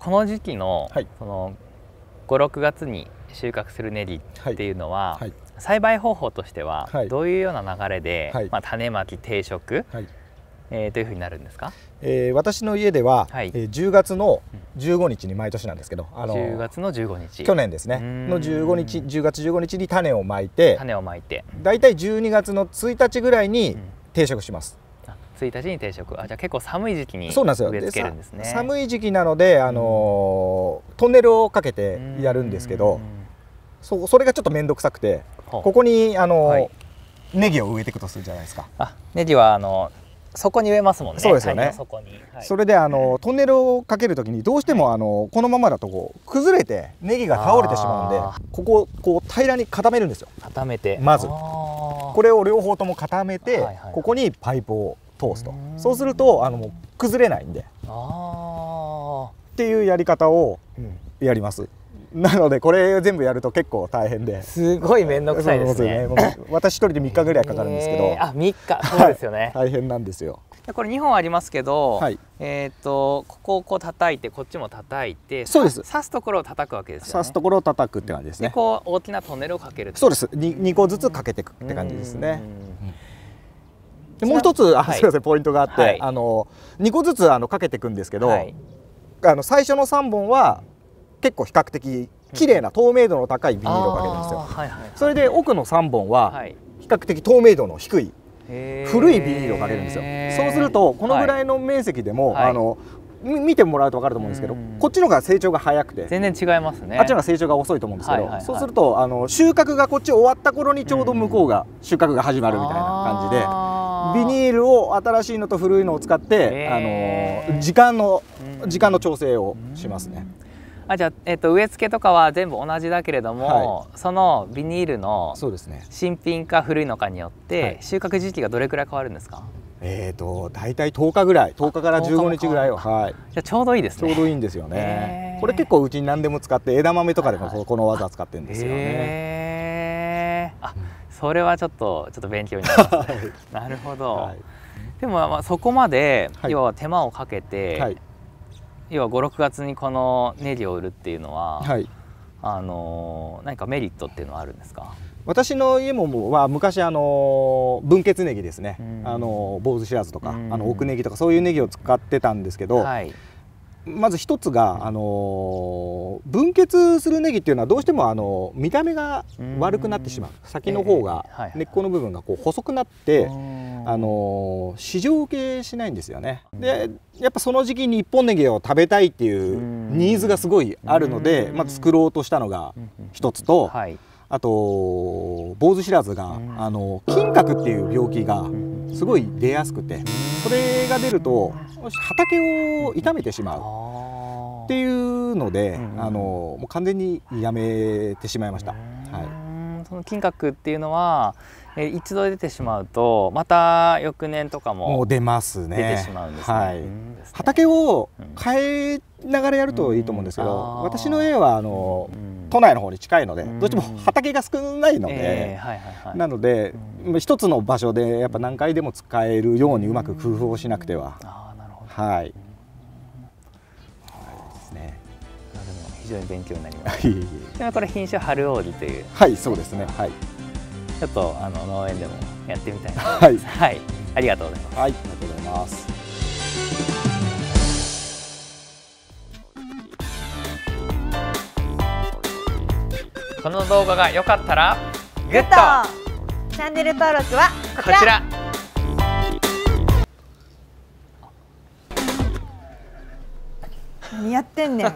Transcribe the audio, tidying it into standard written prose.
この時期の、はい、その5、6月に収穫するネギっていうのは、はい、栽培方法としてはどういうような流れで、はい、種まき定食、はい、どういうふうになるんですか？私の家では、はい、10月の15日に毎年なんですけど、10月の15日、去年ですねの15日、10月15日に種をまいて、だいたい12月の1日ぐらいに定食します。1日に定食。じゃあ結構寒い時期に植え付けるんですね。寒い時期なので、トンネルをかけてやるんですけど、それがちょっと面倒くさくて、ここにはい、ネギを植えていくとするじゃないですか。ネギはそこに植えますもんね。そうですよね。それでトンネルをかけるときにどうしてもこのままだとこう崩れてネギが倒れてしまうんで、こう平らに固めるんですよ。固めて、まずこれを両方とも固めて、ここにパイプを通すと。そうするともう崩れないんでっていうやり方をやります。なのでこれ全部やると結構大変で、すごい面倒くさいですね。私一人で3日ぐらいかかるんですけど、3日、そうですよね。大変なんですよ。これ2本ありますけど、はい、ここをこう叩いて、こっちも叩いて、そうです。刺すところを叩くわけですよね。刺すところを叩くって感じですね。でこう大きなトンネルをかける。そうです。2個ずつかけていくって感じですね。でもう一つすみません、ポイントがあって、2個ずつかけていくんですけど、最初の3本は結構比較的綺麗な透明度の高いビニールをかけるんですよ。それで奥の3本は比較的透明度の低い古いビニールをかけるんですよ。そうするとこのぐらいの面積でも見てもらうと分かると思うんですけど、こっちのが成長が早くて全然違いますね。あっちのが成長が遅いと思うんですけど、そうすると収穫がこっち終わった頃にちょうど向こうが収穫が始まるみたいな感じで、ビニールを新しいのと古いのを使って時間の調整をしますね。じゃあ、植え付けとかは全部同じだけれども、そのビニールの新品か古いのかによって収穫時期がどれくらい変わるんですか？大体10日ぐらい、10日から15日ぐらいは、はい、じゃあちょうどいいですね。ちょうどいいんですよね。これ結構うちに何でも使って、枝豆とかでもこの技使ってるんですよね。それはちょっと勉強になりますね。なるほど。でもそこまで要は手間をかけて、要は5、6月にこのネギを売るっていうのは、何かメリットっていうのはあるんですか？私の家もは昔分血ネギですね、坊主知らずとか奥ネギとかそういうネギを使ってたんですけど、まず一つが分血するネギっていうのはどうしても見た目が悪くなってしまう。先の方が根っこの部分がこう細くなって市場受けしないんですよね。でやっぱその時期に一本ネギを食べたいっていうニーズがすごいあるので、まず作ろうとしたのが一つと、あと坊主知らずが金閣っていう病気がすごい出やすくて、それが出ると畑を傷めてしまうっていうので、もう完全にやめてしまいました。その金閣っていうのは一度出てしまうとまた翌年とかも出ますね。出てしまうんですね。畑を変えながらやるといいと思うんですけど、私の家は都内の方に近いのでどうしても畑が少ないので、なので一つの場所でやっぱ何回でも使えるようにうまく工夫をしなくては。はい。非常に勉強になります。でこれ品種春王子という。はい、そうですね。はい。ちょっと農園でもやってみたいな。はい。はい。ありがとうございます。はい、ありがとうございます。この動画が良かったらグッド。チャンネル登録はこちら。何やってんねん。